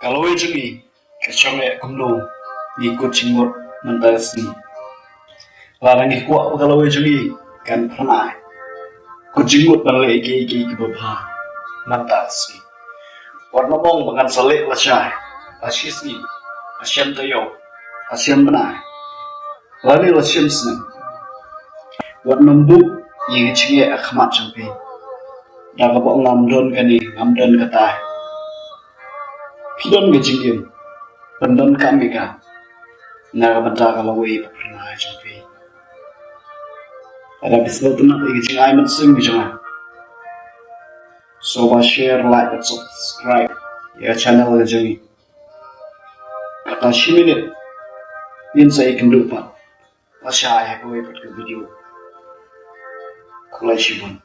Kalau jungi kecongnya kumlo ikut cinggot mentasni larang kuat kalau jungi kan pernah kujingut balai iki kebabha mentasni warna mong dengan salik lasai asisni asyam tayo asyam benai lani asyam senang warna mbuk yang cingye akhmat jampi dah kapok ngamdon kani ngamdon katai Pidon gajingin, pendon kami ka, nakabanta ka Lawei pernah jampi. Ada bisbal tenang gajing Ai Mynsiem gajang. So share, like, and subscribe ya channel gajang. Kata Shi Minute, yan sa ikan lupa. Asya ay kawai kat video. Kulay Shibon.